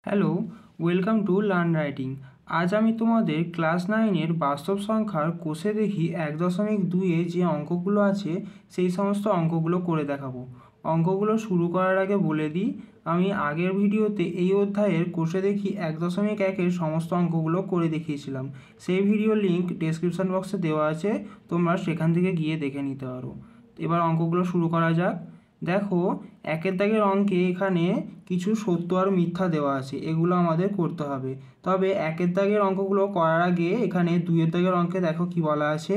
Hello, welcome to learn writing. আজ আমি তোমাদের ক্লাস 9-এর বাস্তব সংখ্যার কোষে দেখি 1.2-এ যে অঙ্কগুলো আছে সেই সমস্ত অঙ্কগুলো করে দেখাবো। অঙ্কগুলো শুরু করার আগে বলে দিই, আমি আগের ভিডিওতে এই অধ্যায়ের কোষে দেখি 1.1-এর সমস্ত অঙ্কগুলো করে দেখিয়েছিলাম। সেই ভিডিও লিঙ্ক ডেসক্রিপশন বক্সে দেওয়া আছে, তোমরা সেখান থেকে গিয়ে দেখে নিতে পারো। এবার অঙ্কগুলো শুরু করা যাক। দেখো, একের দাগের অঙ্কে এখানে কিছু সত্য আর মিথ্যা দেওয়া আছে, এগুলো আমাদের করতে হবে। তবে একের দাগের অঙ্কগুলো করার আগে এখানে দুইয়ের দাগের অঙ্কে দেখো কি বলা আছে,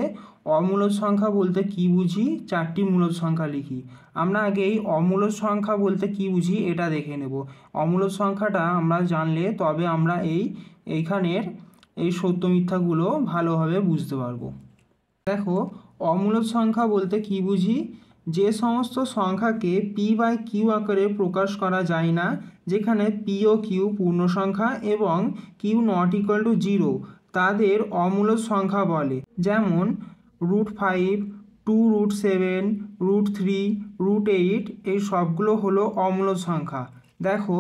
অমূলদ সংখ্যা বলতে কি বুঝি, 4টি মূলদ সংখ্যা লিখি। আমরা আগে এই অমূলদ সংখ্যা বলতে কি বুঝি এটা দেখে নেব। অমূলদ সংখ্যাটা আমরা জানলে তবে আমরা এইখানের এই সত্য মিথ্যাগুলো ভালোভাবে বুঝতে পারবো। দেখো, অমূলদ সংখ্যা বলতে কি বুঝি, যে সমস্ত সংখ্যাকে পি বাই কিউ আকারে প্রকাশ করা যায় না, যেখানে পি ও কিউ পূর্ণ সংখ্যা এবং কিউ নট ইকুয়াল টু 0, তাদের অমূলদ সংখ্যা বলে। যেমন √5, 2√7, √3, √8, এই সবগুলো হলো অমূলদ সংখ্যা। দেখো,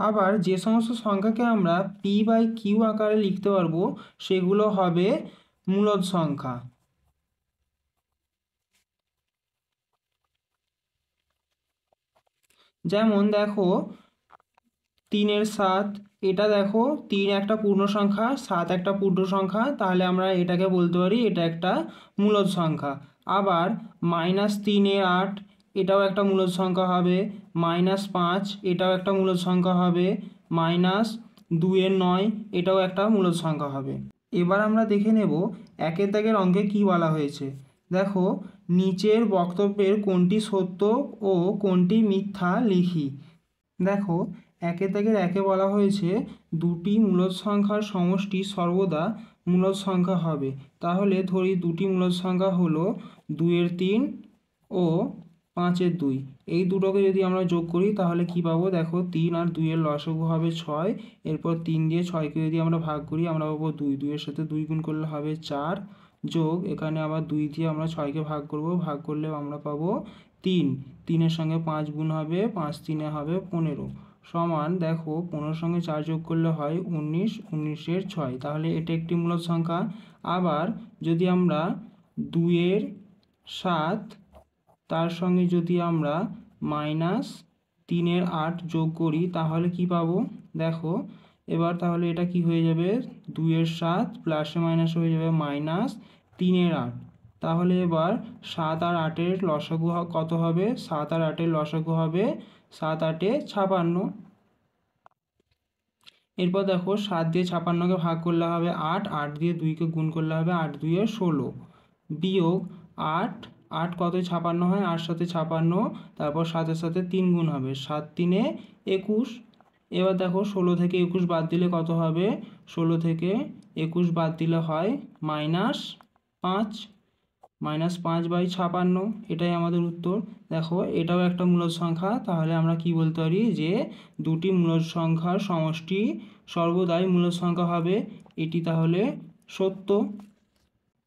আবার যে সমস্ত সংখ্যাকে আমরা পি বাই কিউ আকারে লিখতে পারবো সেগুলো হবে মূলদ সংখ্যা। যেমন দেখো 3/7, এটা দেখো 3 একটা পূর্ণ সংখ্যা, 7 একটা পূর্ণ সংখ্যা, তাহলে আমরা এটাকে বলতে পারি এটা একটা মূলদ সংখ্যা। আবার -3/8, এটাও একটা মূলদ সংখ্যা হবে। -5, এটাও একটা মূলদ সংখ্যা হবে। -2/9, এটাও একটা মূলদ সংখ্যা হবে। এবার আমরা দেখে নেব একের দাগের অঙ্কে কি বলা হয়েছে। দেখো, নিচের বক্তব্যের কোনটি সত্য ও কোনটি মিথ্যা লিখি। দেখো, একের দাগের একে বলা হয়েছে দুটি মূলদ সংখ্যার সমষ্টি সর্বদা মূলদ সংখ্যা হবে। তাহলে ধরি দুটি মূলদ সংখ্যা হলো 2/3 ও 5/2। এই দুটোকে যদি আমরা যোগ করি তাহলে কি পাবো, দেখো 3 আর 2 এর লসাগু হবে 6। এরপর 3 দিয়ে 6কে যদি আমরা ভাগ করি আমরা পাবো 2, 2 এর সাথে 2 গুণ করলে হবে 4, যোগ এখানে আবার 2 দিয়ে আমরা 6কে ভাগ করব, ভাগ করলে আমরা পাবো 3, 3-এর সঙ্গে 5 গুণ হবে, 5 3-এ হবে 15, সমান দেখো 15-এর সঙ্গে 4 যোগ করলে হয় 19, 19-এর 6, তাহলে এটা একটি মূলদ সংখ্যা। আবার যদি আমরা 2/7 তার সঙ্গে যদি আমরা -3/8 যোগ করি তাহলে কি পাবো, দেখো এবার তাহলে এটা কি হয়ে যাবে, 2/7 প্লাসে মাইনাসে হয়ে যাবে -3/8। তাহলে এবার 7 আর 8-এর লসাগু কত হবে, 7 আর 8-এর লসাগু হবে 7 8-এ 56। এরপর দেখো 7 দিয়ে 56কে ভাগ করলে হবে 8, 8 দিয়ে 2কে গুণ করলে হবে 8 2-এ 16, বিয়োগ 8, 8 কত 56 হয়, 8 সাথে 56, তারপর 7-এর সাথে 3 গুণ হবে, 7 3-এ 21। এবার দেখো 16 থেকে 21 বাদ দিলে কত হবে, 16 থেকে 21 বাদ দিলে হয় -5, -5/56, এটাই আমাদের উত্তর। দেখো এটাও একটা মূলদ সংখ্যা, তাহলে আমরা কি বলতে পারি যে দুটি মূলদ সংখ্যার সমষ্টি সর্বদাই মূলদ সংখ্যা হবে, এটি তাহলে সত্য।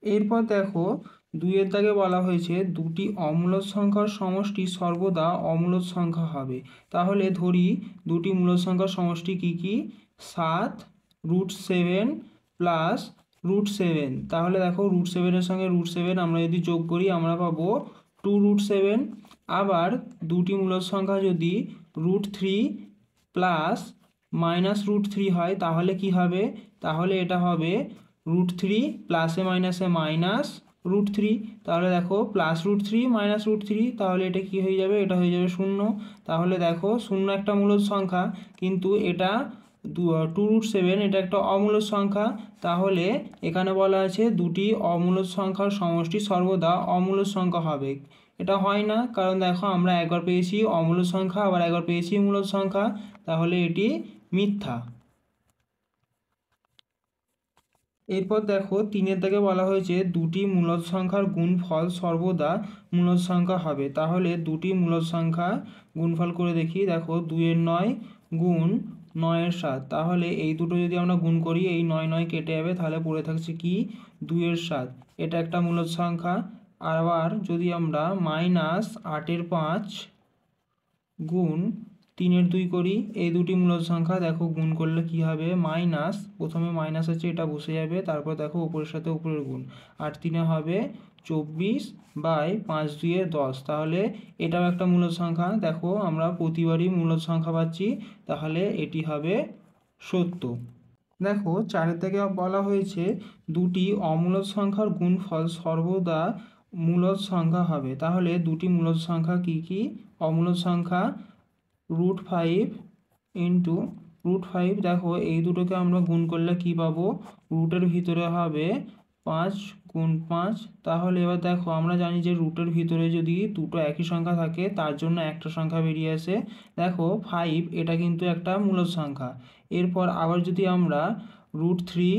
এরপর দেখো 2-এর দাগে বলা হয়েছে দুটি অমূলদ সংখ্যার সমষ্টি সর্বদা অমূলদ সংখ্যা হবে। তাহলে ধরি দুটি মূলদ সংখ্যার সমষ্টি কি কি, 7 √7 প্লাস √7। তাহলে দেখো √7-এর সঙ্গে √7 আমরা যদি যোগ করি আমরা পাবো 2√7। আবার দুটি মূলদ সংখ্যা যদি √3 প্লাস -√3 হয় তাহলে কি হবে, তাহলে এটা হবে √3 প্লাসে মাইনাসে -√3। তাহলে দেখো +√3 -√3, তাহলে এটা কি হয়ে যাবে, এটা হয়ে যাবে 0। তাহলে দেখো 0 একটা মূলদ সংখ্যা, কিন্তু এটা 2√7 এটা একটা অমূলদ সংখ্যা। তাহলে এখানে বলা আছে দুটি অমূলদ সংখ্যার সমষ্টি সর্বদা অমূলদ সংখ্যা হবে। এটা হয় না, কারণ দেখো আমরা একবার পেয়েছি অমূলদ সংখ্যা, আবার একবার পেয়েছি মূলদ সংখ্যা, তাহলে এটি মিথ্যা। এরপর দেখো 3-এর দাগে বলা হয়েছে দুটি মূলদ সংখ্যার গুণফল সর্বদা মূলদ সংখ্যা হবে। তাহলে দুটি মূলদ সংখ্যা গুণফল করে দেখি। দেখো 2/9 গুণ 9/7, তাহলে এই দুটো যদি আমরা গুণ করি এই 9 9 কেটে যাবে, তাহলে পড়ে থাকছে কি 2/7, এটা একটা মূলদ সংখ্যা। আবার যদি আমরা -8/5 গুণ 3-এর 2 করি, এই দুটি মূলদ সংখ্যা দেখো গুণ করলে কি হবে, মাইনাস, প্রথমে মাইনাস আছে এটা বসে যাবে, তারপর দেখো উপরের সাথে উপরের গুণ, 8-3 হবে 24/5 10। তাহলে এটাও একটা মূলদ সংখ্যা। দেখো আমরা প্রতিবারই মূলদ সংখ্যা পাচ্ছি, তাহলে এটি হবে সত্য। দেখো 4 থেকে বলা হয়েছে দুটি অমূলদ সংখ্যার গুণফল সর্বদা মূলদ সংখ্যা হবে। তাহলে দুটি মূলদ সংখ্যা কি কি? অমূলদ সংখ্যা √5 ইন্টু √5। দেখো এই দুটোকে আমরা গুণ করলে কি পাবো, রুটের ভিতরে হবে 5 গুণ 5। তাহলে এবার দেখো আমরা জানি যে রুটের ভিতরে যদি দুটো একই সংখ্যা থাকে তার জন্য একটা সংখ্যা বেরিয়ে আসে। দেখো 5 এটা কিন্তু একটা মূলদ সংখ্যা। এরপর আবার যদি আমরা √3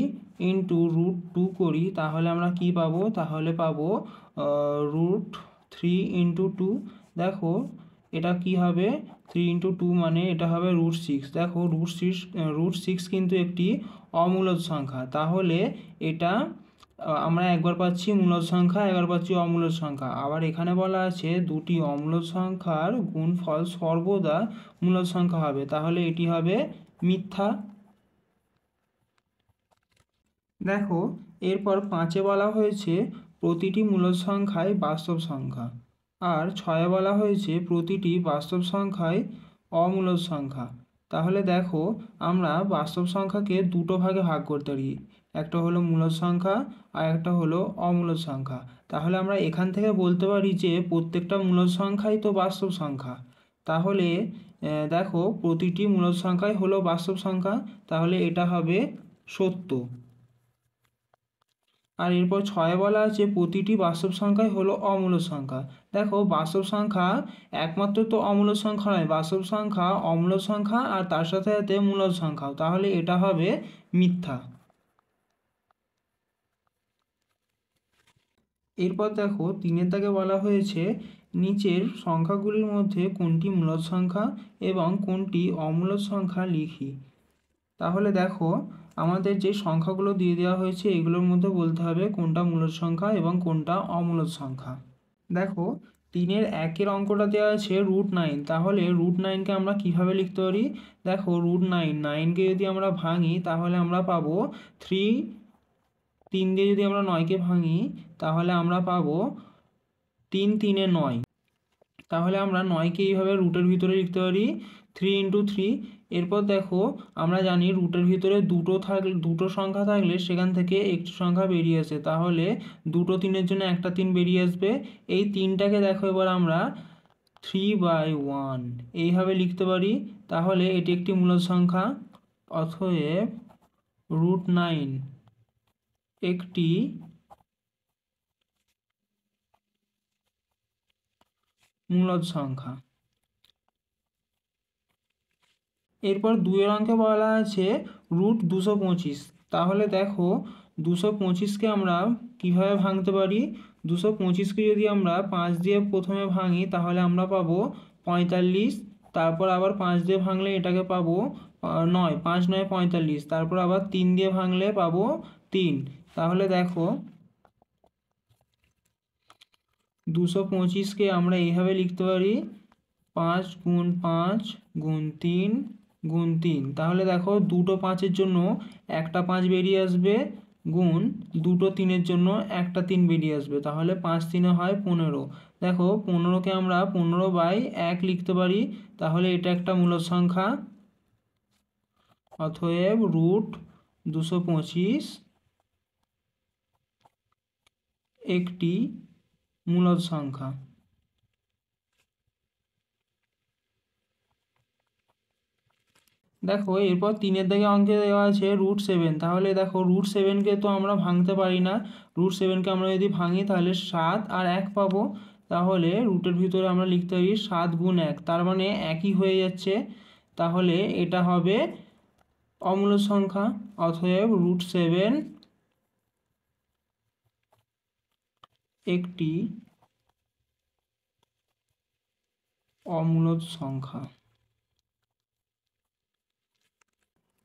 ইন্টু √2 করি তাহলে আমরা কি পাবো, তাহলে পাবো √3 ইন্টু 2। দেখো এটা কি হবে, 3 ইন্টু 2 মানে এটা হবে √6। দেখো √6 কিন্তু একটি অমূলদ সংখ্যা। তাহলে এটা আমরা একবার পাচ্ছি মূলদ সংখ্যা, একবার পাচ্ছি অমূলদ সংখ্যা। আবার এখানে বলা আছে দুটি অমূলদ সংখ্যার গুণফল সর্বদা মূলদ সংখ্যা হবে, তাহলে এটি হবে মিথ্যা। দেখো এরপর 5-এ বলা হয়েছে প্রতিটি মূলদ সংখ্যাই বাস্তব সংখ্যা, আর 6-এ বলা হয়েছে প্রতিটি বাস্তব সংখ্যাই অমূলদ সংখ্যা। তাহলে দেখো আমরা বাস্তব সংখ্যাকে দুটো ভাগে ভাগ করতে পারি, একটা হলো মূলদ সংখ্যা আর একটা হলো অমূলদ সংখ্যা। তাহলে আমরা এখান থেকে বলতে পারি যে প্রত্যেকটা মূলদ সংখ্যাই তো বাস্তব সংখ্যা। তাহলে দেখো প্রতিটি মূলদ সংখ্যাই হলো বাস্তব সংখ্যা, তাহলে এটা হবে সত্য। আর এরপর 6-এ বলা আছে প্রতিটি বাস্তব সংখ্যাই হলো অমূলদ সংখ্যা। দেখো বাস্তব সংখ্যা একমাত্র তো অমূলদ সংখ্যা নয়, বাস্তব সংখ্যা অমূলদ সংখ্যা আর তার সাথে সাথে মূলদ সংখ্যাও, তাহলে এটা হবে মিথ্যা। এরপর দেখো 3-এর দাগে বলা হয়েছে নিচের সংখ্যাগুলির মধ্যে কোনটি মূলদ সংখ্যা এবং কোনটি অমূলদ সংখ্যা লিখি। তাহলে দেখো আমাদের যে সংখ্যাগুলো দিয়ে দেওয়া হয়েছে এগুলোর মধ্যে বলতে হবে কোনটা মূলদ সংখ্যা এবং কোনটা অমূলদ সংখ্যা। দেখো 3-এর 1-এর অঙ্কটা দেওয়া আছে √9। তাহলে √9কে আমরা কিভাবে লিখতে পারি? দেখো √9কে যদি আমরা ভাঙি তাহলে আমরা পাবো 3 দিয়ে যদি আমরা 9কে ভাঙি তাহলে আমরা পাবো 3 3 9। তাহলে আমরা 9কে এইভাবে রুটের ভিতরে লিখতে পারি 3 ইন্টু 3। এরপর দেখো আমরা জানি রুটের ভিতরে দুটো সংখ্যা থাকলে সেখান থেকে একটি সংখ্যা বেরিয়ে আসে, তাহলে দুটো 3-এর জন্য একটা 3 বেরিয়ে আসবে। এই 3টাকে দেখো এবার আমরা 3/1 এইভাবে লিখতে পারি, তাহলে এটি একটি মূলদ সংখ্যা। অতএব √9 একটি মূলদ সংখ্যা। এরপর 2-এর অঙ্কে বলা আছে √225। তাহলে দেখো 225কে আমরা কিভাবে ভাঙতে পারি? 225কে যদি আমরা 5 দিয়ে প্রথমে ভাঙি তাহলে আমরা পাবো 45, তারপর আবার 5 দিয়ে ভাঙলে এটাকে পাবো 9, 5 9 45, তারপর আবার 3 দিয়ে ভাঙলে পাবো 3। তাহলে দেখো 225কে আমরা এইভাবে লিখতে পারি 5 গুণ 5 গুণ 3 গুণ 3। তাহলে দেখো দুটো 5-এর জন্য একটা 5 বেরিয়ে আসবে, গুণ দুটো 3-এর জন্য একটা 3 বেরিয়ে আসবে, তাহলে 5 3 হয় 15। দেখো 15কে আমরা 15/1 লিখতে পারি, তাহলে এটা একটা মূলদ সংখ্যা। অতএব √225 একটি মূলদ সংখ্যা। দেখো এরপর 3-এর দিকে অঙ্কে দেওয়া আছে √7। তাহলে দেখো √7কে তো আমরা ভাঙতে পারি না, √7কে আমরা যদি ভাঙি তাহলে 7 আর 1 পাবো, তাহলে রুটের ভিতরে আমরা লিখতে পারি 7 গুণ 1, তার মানে একই হয়ে যাচ্ছে, তাহলে এটা হবে অমূলদ সংখ্যা। অতএব √7 একটি অমূলদ সংখ্যা।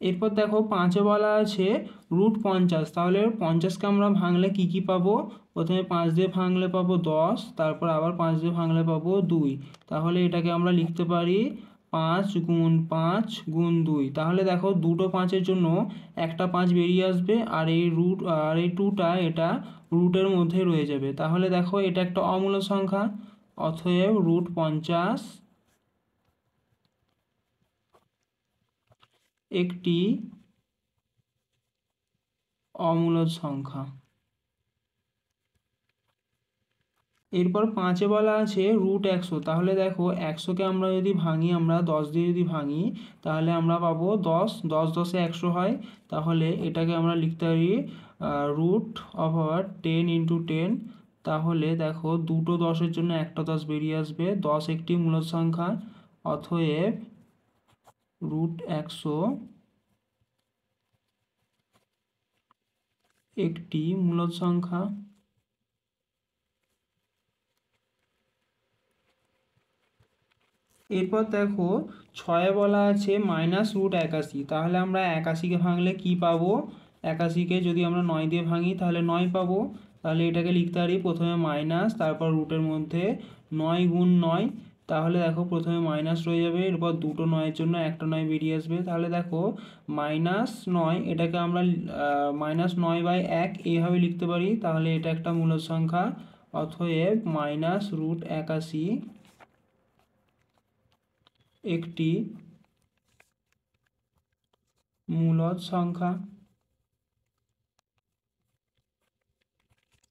এরপর দেখো 5-এ বলা আছে √50। তাহলে 50কে আমরা ভাঙলে কি কি পাবো? প্রথমে 5 দিয়ে ভাঙলে পাবো 10, তারপর আবার 5 দিয়ে ভাঙলে পাবো 2, তাহলে এটাকে আমরা লিখতে পারি 5 গুণ 5 গুণ 2, তাহলে দেখো দুটো 5-এর জন্য একটা 5 বেরিয়ে আসবে, আর এই 2টা এটা রুটের মধ্যে রয়ে যাবে। তাহলে দেখো এটা একটা অমূলদ সংখ্যা, অতএব √50 একটি অমূলদ সংখ্যা। এরপর 5-এ বলা আছে √100, তাহলে দেখো 100কে আমরা যদি ভাঙি, আমরা 10 দিয়ে যদি ভাঙি, তাহলে আমরা পাবো 10, 10 10 এ 100 হয়। তাহলে এটাকে আমরা লিখতে পারি √10 × 10। তাহলে দেখো দুটো 10-এর জন্য একটা 10 বেরিয়ে আসবে, 10 একটি মূলদ সংখ্যা, অতএব √100 একটি মূলদ সংখ্যা। এরপর দেখো 6-এ বলা আছে -√81, তাহলে আমরা 81কে ভাঙলে কি পাবো? 81কে যদি আমরা 9 দিয়ে ভাঙি তাহলে 9 পাবো। তাহলে এটাকে লিখতে পারি প্রথমে মাইনাস, তারপর রুটের মধ্যে 9 গুণ 9। তাহলে দেখো প্রথমে মাইনাস রয়ে যাবে, এরপর দুটো 9-এর জন্য একটা 9 বেরিয়ে আসবে। তাহলে দেখো -9, এটাকে আমরা -9/1 এইভাবে লিখতে পারি। তাহলে এটা একটা মূলদ সংখ্যা, অতএব -√81 একটি মূলদ সংখ্যা।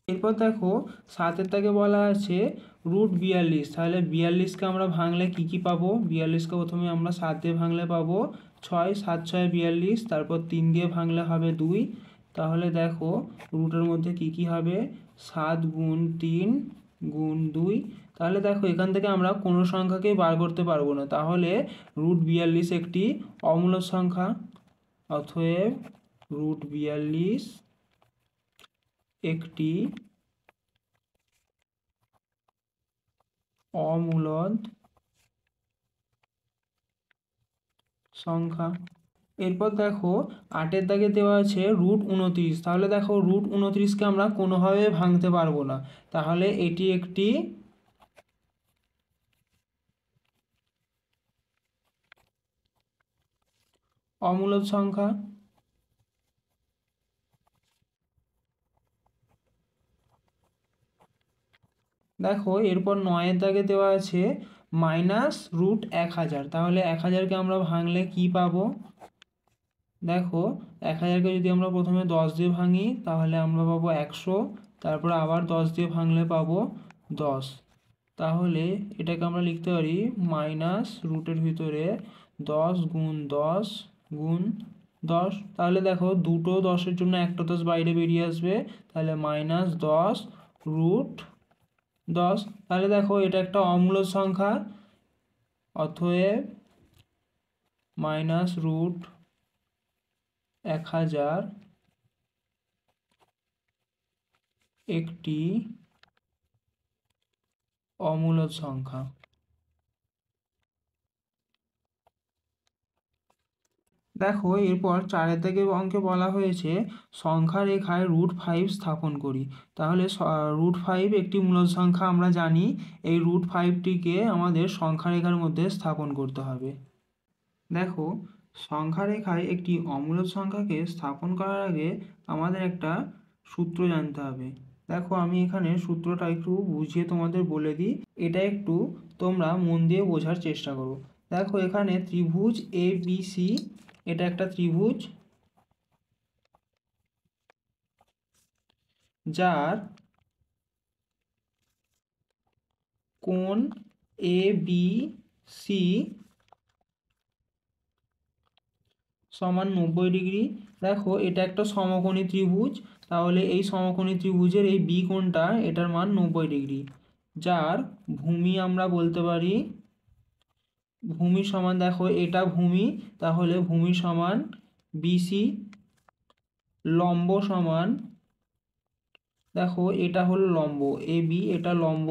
এরপর দেখো 7-এর দাগে বলা আছে √42, তাহলে 42কে আমরা ভাঙলে কি কি পাবো? 42কে প্রথমে আমরা 7 দিয়ে ভাঙলে পাবো 6, 7 6 42, তারপর 3 দিয়ে ভাঙলে হবে 2। তাহলে দেখো রুটের মধ্যে কি কি হবে? 7 গুণ 3 গুণ 2। তাহলে দেখো এখান থেকে আমরা কোনো সংখ্যাকেই বার করতে পারবো না, তাহলে √42 একটি অমূলদ সংখ্যা, অতএব √42 একটি অমূলদ সংখ্যা। এরপর দেখো 8-এর দাগে দেওয়া আছে √29, তাহলে দেখো √29কে আমরা কোনোভাবে ভাঙতে পারবো না, তাহলে এটি একটি অমূলদ সংখ্যা। দেখো এরপর 9-এর দাগে দেওয়া আছে -√1000, তাহলে 1000কে আমরা ভাঙলে কি পাবো? দেখো 1000কে যদি আমরা প্রথমে 10 দিয়ে ভাঙি তাহলে আমরা পাবো 100, তারপর আবার 10 দিয়ে ভাঙলে পাবো 10। তাহলে এটাকে আমরা লিখতে পারি মাইনাস রুটের ভিতরে 10 গুণ 10 গুণ 10। তাহলে দেখো দুটো 10-এর জন্য একটা 10 বাইরে বেরিয়ে আসবে, তাহলে -10 √10। তাহলে দেখো এটা একটা অমূলদ সংখ্যা, অতএব -√1000 একটি অমূলদ সংখ্যা। দেখো এরপর 4-এর দাগে অঙ্কে বলা হয়েছে সংখ্যা রেখায় √5 স্থাপন করি। তাহলে √5 একটি মূলদ সংখ্যা আমরা জানি, এই √5টিকে আমাদের সংখ্যা রেখার মধ্যে স্থাপন করতে হবে। দেখো সংখ্যা রেখায় একটি অমূলদ সংখ্যাকে স্থাপন করার আগে আমাদের একটা সূত্র জানতে হবে। দেখো আমি এখানে সূত্রটা একটু বুঝিয়ে তোমাদের বলে দিই, এটা একটু তোমরা মন দিয়ে বোঝার চেষ্টা করো। দেখো এখানে ত্রিভুজ ABC, এটা একটা ত্রিভুজ যার কোণ ABC সমান 90 ডিগ্রি। দেখো এটা একটা সমকোণী ত্রিভুজ, তাহলে এই সমকোণী ত্রিভুজের এই বি কোণটা, এটার মান 90 ডিগ্রি, যার ভূমি আমরা বলতে পারি, ভূমি সমান, দেখো এটা ভূমি, তাহলে ভূমি সমান BC, লম্ব সমান, দেখো এটা হলো লম্ব AB, এটা লম্ব,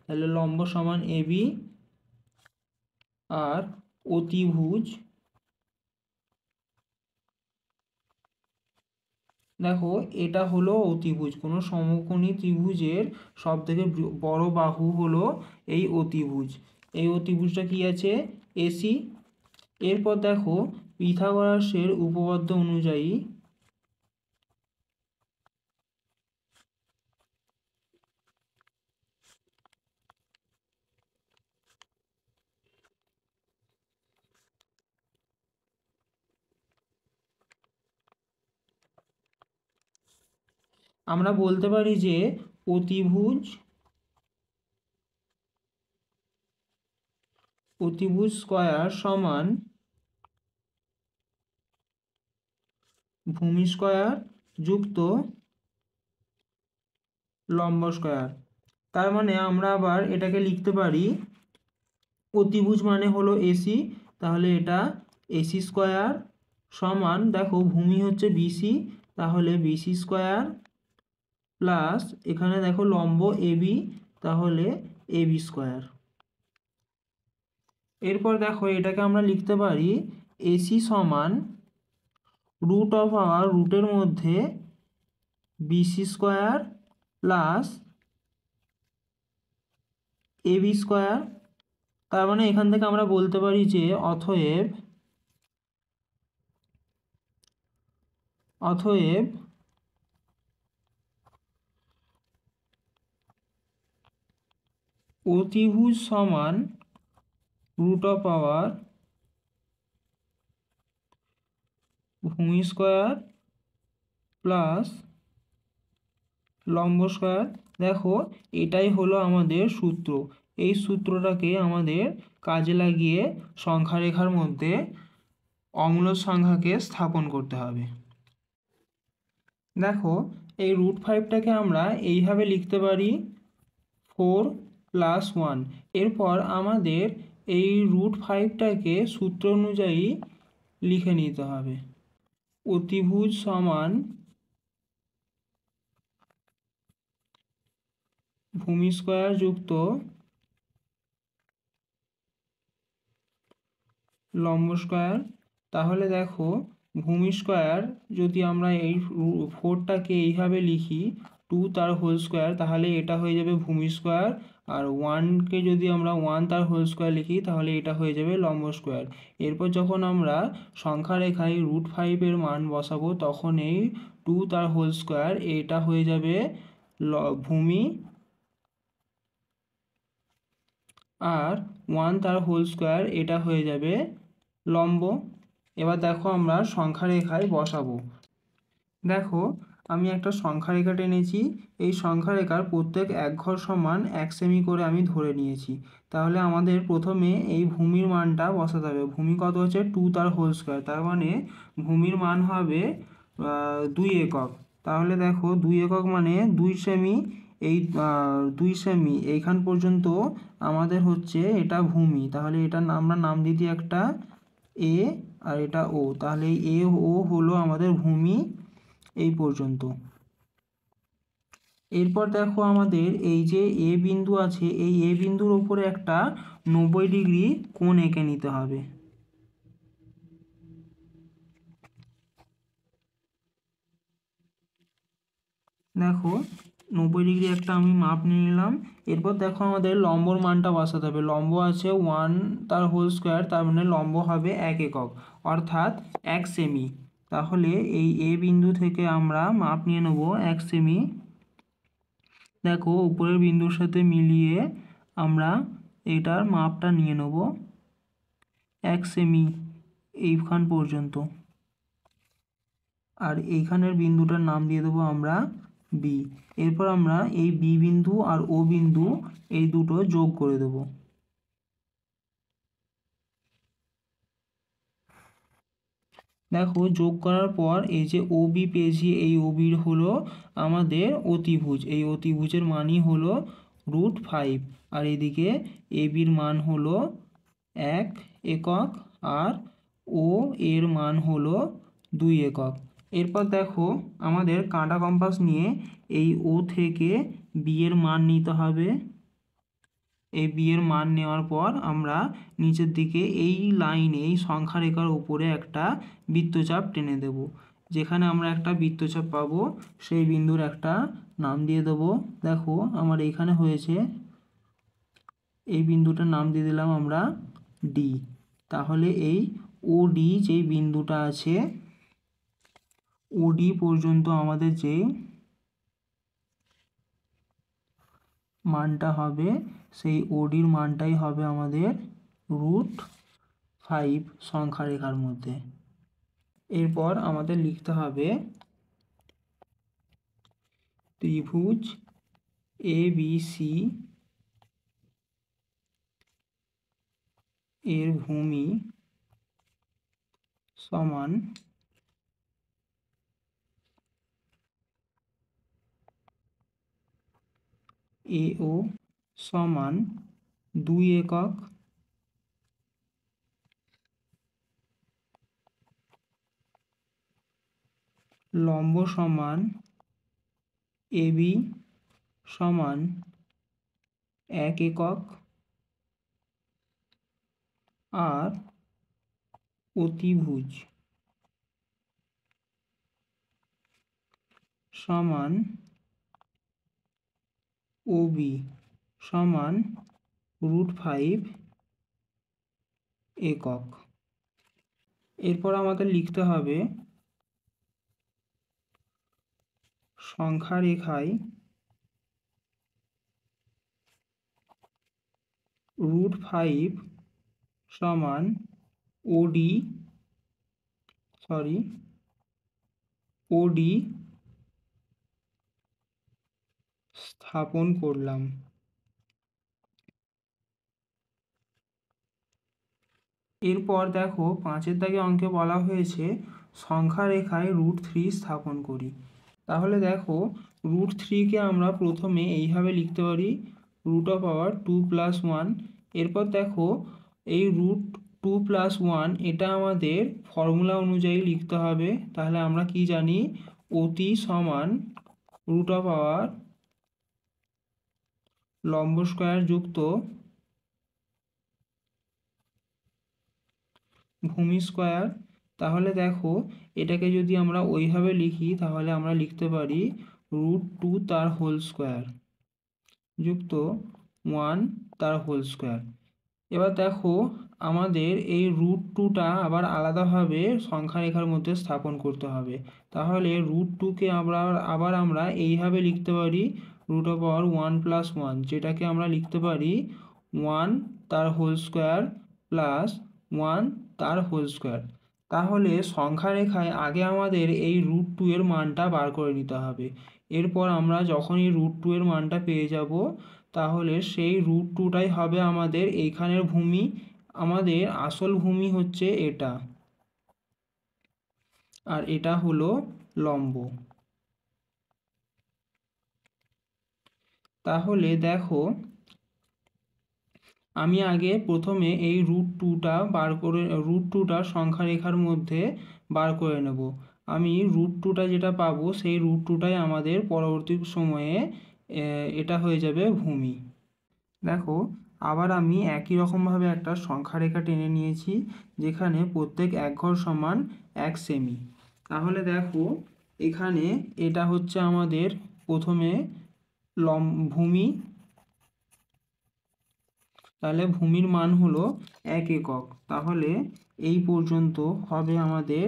তাহলে লম্ব সমান AB, আর অতিভুজ, দেখো এটা হলো অতিভুজ, কোনো সমকোণী ত্রিভুজের সবথেকে বড় বাহু হলো এই অতিভুজ। এই অতিভুজটা কি আছে? এসি। এরপর দেখো পিথাগোরাসের উপপাদ্য অনুযায়ী আমরা বলতে পারি যে অতিভুজ স্কয়ার সমান ভূমি স্কয়ার যুক্ত লম্ব স্কয়ার। তার মানে আমরা আবার এটাকে লিখতে পারি অতিভুজ মানে হলো এসি, তাহলে এটা এসি স্কয়ার সমান, দেখো ভূমি হচ্ছে বিসি, তাহলে বিসি স্কয়ার প্লাস এখানে দেখো লম্ব এবি, তাহলে এবি স্কয়ার। এরপর দেখো এটাকে আমরা লিখতে পারি এসি সমান রুটের মধ্যে BC square plus AB square. তার মানে এখান থেকে আমরা বলতে পারি যে অতএব অতিভুজ সমান ভূমি স্কয়ার প্লাস লম্ব স্কয়ার। দেখো এটাই হলো আমাদের সূত্র। এই সূত্রটাকে আমাদের কাজে লাগিয়ে সংখ্যারেখার মধ্যে অম্ল সংখ্যাকে স্থাপন করতে হবে। দেখো এই √5টাকে আমরা এইভাবে লিখতে পারি 4 + 1। এরপর আমাদের এই √5টাকে সূত্র অনুযায়ী লিখে নিতে হবে। অতিভুজ সমান ভূমি স্কয়ার যুক্ত লম্ব স্কয়ার। তাহলে দেখো ভূমি স্কয়ার যদি আমরা এই 4টাকে এইভাবে লিখি 2 তার হোল স্কয়ার, তাহলে এটা হয়ে যাবে ভূমি স্কয়ার। আর 1কে যদি আমরা 1 তার হোল স্কয়ার লিখি তাহলে এটা হয়ে যাবে লম্ব স্কয়ার। এরপর যখন আমরা সংখ্যা রেখায় √5 মান বসাবো তখন এই 2 তার হোল স্কয়ার এটা হয়ে যাবে ভূমি, আর 1 তার হোল স্কয়ার এটা হয়ে যাবে লম্ব। এবার দেখো আমরা সংখ্যা রেখায় বসাবো। দেখো আমি একটা সংখ্যা রেখা টেনেছি, এই সংখ্যা রেখার প্রত্যেক এক ঘর সমান 1 সেমি করে আমি ধরে নিয়েছি। তাহলে আমাদের প্রথমে এই ভূমির মানটা বসাতে হবে। ভূমি কত হচ্ছে 2 তার হোল স্কয়ার, তার মানে ভূমির মান হবে 2 একক। তাহলে দেখো 2 একক মানে 2 সেমি, এই 2 সেমি এইখান পর্যন্ত আমাদের হচ্ছে এটা ভূমি। তাহলে এটা আমরা নাম দিই একটা এ আর এটা ও, তাহলে এ ও হলো আমাদের ভূমি এই পর্যন্ত। এরপর দেখো আমাদের এই যে এ বিন্দু আছে, এই এ বিন্দুর উপরে একটা 90 ডিগ্রি কোণ এঁকে নিতে হবে। দেখো 90 ডিগ্রি একটা আমি মাপ নিয়ে নিলাম। এরপর দেখো আমাদের লম্বর মানটা বসাতে হবে। লম্ব আছে 1 তার হোল স্কয়ার, তার মানে লম্ব হবে 1 একক অর্থাৎ 1 সেমি। তাহলে এই এ বিন্দু থেকে আমরা মাপ নিয়ে নেব 1 সেমি। দেখো উপরের বিন্দুর সাথে মিলিয়ে আমরা এটার মাপটা নিয়ে নেব 1 সেমি এইখান পর্যন্ত, আর এইখানের বিন্দুটার নাম দিয়ে দেবো আমরা বি। এরপর আমরা এই বি বিন্দু আর ও বিন্দু এই দুটো যোগ করে দেব। দেখো যোগ করার পর এই যে ও বি পেয়েছি, এই ও বির হলো আমাদের অতিভুজ। এই অতিভুজের মানই হলো √5, আর এদিকে এ বির মান হলো 1 একক আর ও এর মান হলো 2 একক। এরপর দেখো আমাদের কাঁটা কম্পাস নিয়ে এই ও থেকে বি এর মান নিতে হবে। এই বি এর মান নেওয়ার পর আমরা নিচের দিকে এই লাইনে এই সংখ্যা রেখার উপরে একটা বৃত্তচাপ টেনে দেব। যেখানে আমরা একটা বৃত্তচাপ পাবো সেই বিন্দুর একটা নাম দিয়ে দেবো। দেখো আমার এইখানে হয়েছে, এই বিন্দুটার নাম দিয়ে দিলাম আমরা ডি। তাহলে এই ওডি যেই বিন্দুটা আছে, ওডি পর্যন্ত আমাদের যে মানটা হবে সেই ওডির মানটাই হবে আমাদের √5 সংখ্যা রেখার মধ্যে। এরপর আমাদের লিখতে হবে ত্রিভুজ ABC এর ভূমি সমান AO সমান 2 একক, লম্ব সমান AB সমান 1 একক, আর অতিভুজ সমান OB সমান √5 একক। এরপর আমাদের লিখতে হবে সংখ্যা রেখায় √5 সমান OD স্থাপন করলাম। এরপর দেখো 5-এর দাগে অঙ্কে বলা হয়েছে সংখ্যা রেখায় √3 স্থাপন করি। তাহলে দেখো √3কে আমরা প্রথমে এইভাবে লিখতে পারি √2 + 1। এরপর দেখো এই √2 + 1 এটা আমাদের ফর্মুলা অনুযায়ী লিখতে হবে। তাহলে আমরা কি জানি, অতি সমান √, লম্ব স্কয়ার যুক্ত ভূমি স্কয়ার। তাহলে দেখো এটাকে যদি আমরা ওইভাবে লিখি তাহলে আমরা লিখতে পারি √2 তার হোল স্কয়ার যুক্ত 1 তার হোল স্কয়ার। এবার দেখো আমাদের এই √2টা আবার আলাদাভাবে সংখ্যা রেখার মধ্যে স্থাপন করতে হবে। তাহলে √2কে আবার আমরা এইভাবে লিখতে পারি √1 + 1, যেটাকে আমরা লিখতে পারি 1 তার হোল স্কয়ার প্লাস 1 তার হোল স্কয়ার। তাহলে সংখ্যা রেখায় আগে আমাদের এই √2 এর মানটা বার করে নিতে হবে। এরপর আমরা যখন এই √2 এর মানটা পেয়ে যাব তাহলে সেই √2টাই হবে আমাদের এইখানের ভূমি। আমাদের আসল ভূমি হচ্ছে এটা, আর এটা হলো লম্ব। তাহলে দেখো আমি আগে প্রথমে এই √2টা সংখ্যা রেখার মধ্যে বার করে নেব। আমি √2টা যেটা পাবো সেই √2টাই আমাদের পরবর্তী সময়ে এটা হয়ে যাবে ভূমি। দেখো আবার আমি একই রকমভাবে একটা সংখ্যা রেখা টেনে নিয়েছি যেখানে প্রত্যেক এক ঘর সমান 1 সেমি। তাহলে দেখো এখানে এটা হচ্ছে আমাদের প্রথমে ভূমি। তাহলে ভূমির মান হলো 1 একক। তাহলে এই পর্যন্ত হবে আমাদের,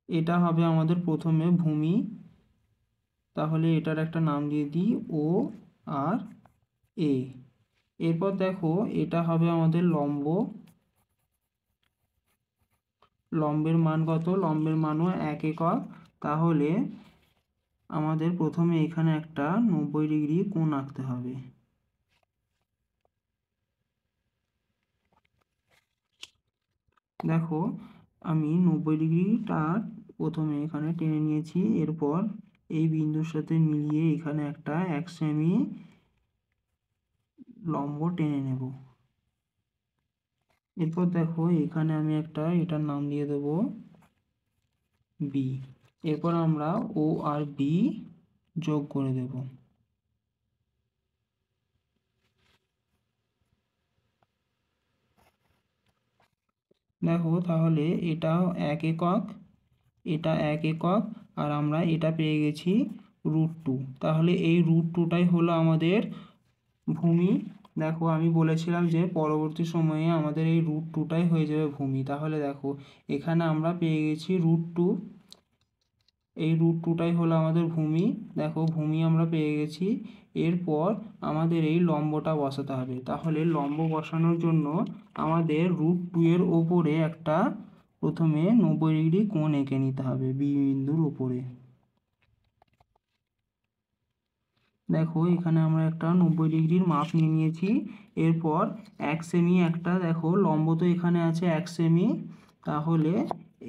এটা হবে আমাদের প্রথমে ভূমি। তাহলে এটার একটা নাম দিয়ে দিই O আর A। এরপর দেখো এটা হবে আমাদের লম্ব। লম্বের মান কত? লম্বের মানও 1 একক। তাহলে আমাদের প্রথমে এখানে একটা 90 ডিগ্রি কোণ আঁকতে হবে। দেখো আমি 90 ডিগ্রিটা প্রথমে এখানে টেনে নিয়েছি। এরপর এই বিন্দুর সাথে মিলিয়ে এখানে একটা 1 সেমি লম্ব টেনে নেব। এরপর দেখো এখানে আমি একটা এটার নাম দিয়ে দেব B। এরপর আমরা O আর B যোগ করে দেব। দেখো তাহলে এটা 1 একক, এটা 1 একক, আর আমরা এটা পেয়ে গেছি √2। তাহলে এই √2টাই হলো আমাদের ভূমি। দেখো আমি বলেছিলাম যে পরবর্তী সময়ে আমাদের এই √2টাই হয়ে যাবে ভূমি। তাহলে দেখো এখানে আমরা পেয়ে গেছি √2, এই √2টাই হলো আমাদের ভূমি। দেখো ভূমি আমরা পেয়ে গেছি। এরপর আমাদের এই লম্বটা বসাতে হবে। তাহলে লম্ব বসানোর জন্য আমাদের √2 এর ওপরে একটা প্রথমে 90° কোণ এঁকে নিতে হবে বি বিন্দুর ওপরে। দেখো এখানে আমরা একটা 90°র মাপ নিয়ে নিয়েছি। এরপর 1 সেমি একটা, দেখো লম্ব তো এখানে আছে 1 সেমি, তাহলে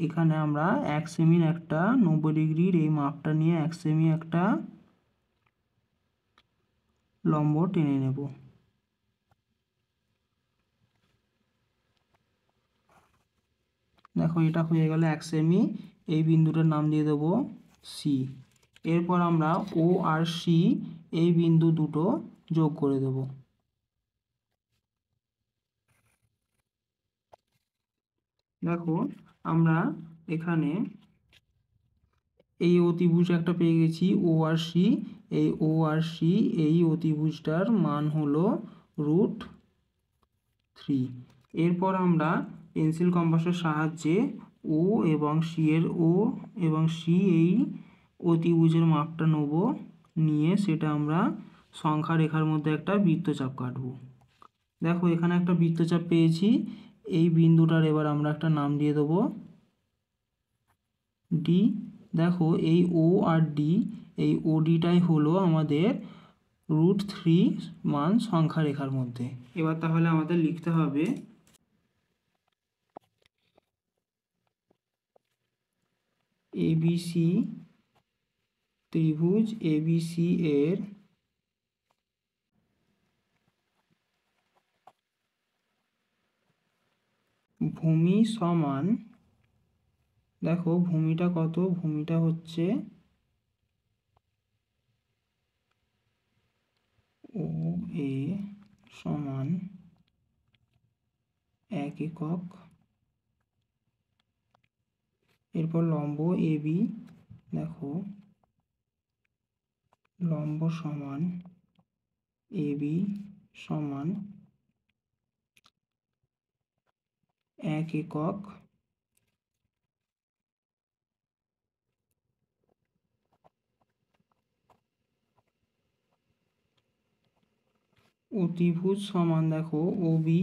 এখানে আমরা 1 সেমির একটা 90°র এই মাপটা নিয়ে 1 সেমি একটা লম্ব টেনে নেব। দেখো এটা হয়ে গেল 1 সেমি। এই বিন্দুটার নাম দিয়ে দেবো সি। এরপর আমরা ও আর সি এই বিন্দু দুটো যোগ করে দেব। দেখো আমরা এখানে এই অতিভুজ একটা পেয়ে গেছি ও আর সি। এই ও আর সি এই অতিভুজটার মান হলো √3। এরপর আমরা পেন্সিল কম্পাসের সাহায্যে ও এবং সি এর এই অতিভুজের মাপটা নেব, নিয়ে সেটা আমরা সংখ্যা রেখার মধ্যে একটা বৃত্তচাপ কাটব। দেখো এখানে একটা বৃত্তচাপ পেয়েছি। এই বিন্দুটার এবার আমরা একটা নাম দিয়ে দেবো ডি। দেখো এই ও আর ডি, এই ওডিটাই হলো আমাদের √3 মান সংখ্যা রেখার মধ্যে। এবার তাহলে আমাদের লিখতে হবে এবিসি ত্রিভুজ এবিসি এর ভূমি সমান, দেখো ভূমিটা কত, ভূমিটা হচ্ছে ও এ সমান 1 একক। এরপর লম্ব এবি, দেখো লম্ব সমান এবি সমান 1 একক। অতিভুজ সমান, দেখো ওবি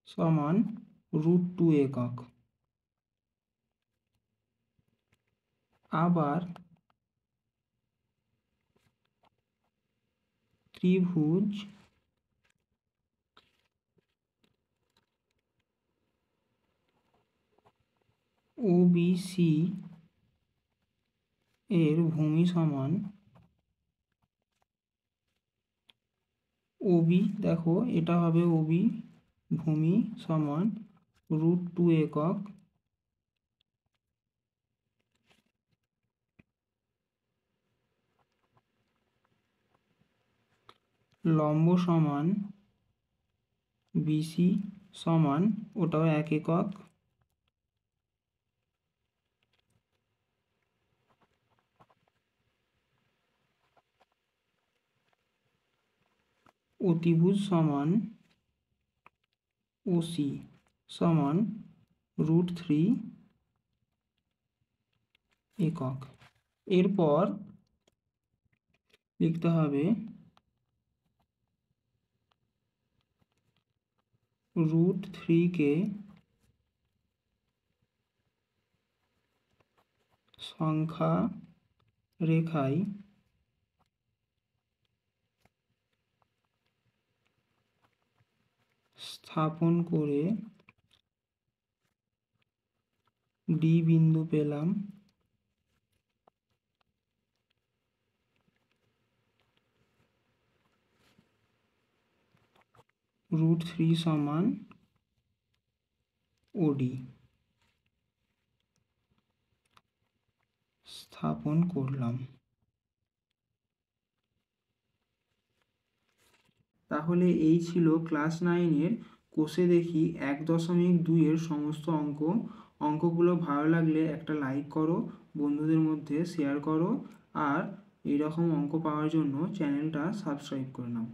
সমান √2 একক। আবার ত্রিভুজ ওবিসি এর ভূমি সমান ওবি, দেখো এটা হবে ওবি ভূমি সমান √2 একক। লম্ব সমান বিসি সমান, ওটাও 1 একক। অতিভুজ সমান ওসি সমান √3 একক। এরপর লিখতে হবে √3 কে সংখ্যা রেখায় স্থাপন করে ডি বিন্দু পেলাম। √3 সমান ওডি স্থাপন করলাম। তাহলে এই ছিল ক্লাস 9-এর কোষে দেখি 1.2-এর সমস্ত অঙ্ক। অঙ্কগুলো ভালো লাগলে একটা লাইক করো, বন্ধুদের মধ্যে শেয়ার করো, আর এইরকম অঙ্ক পাওয়ার জন্য চ্যানেলটা সাবস্ক্রাইব করে নাও।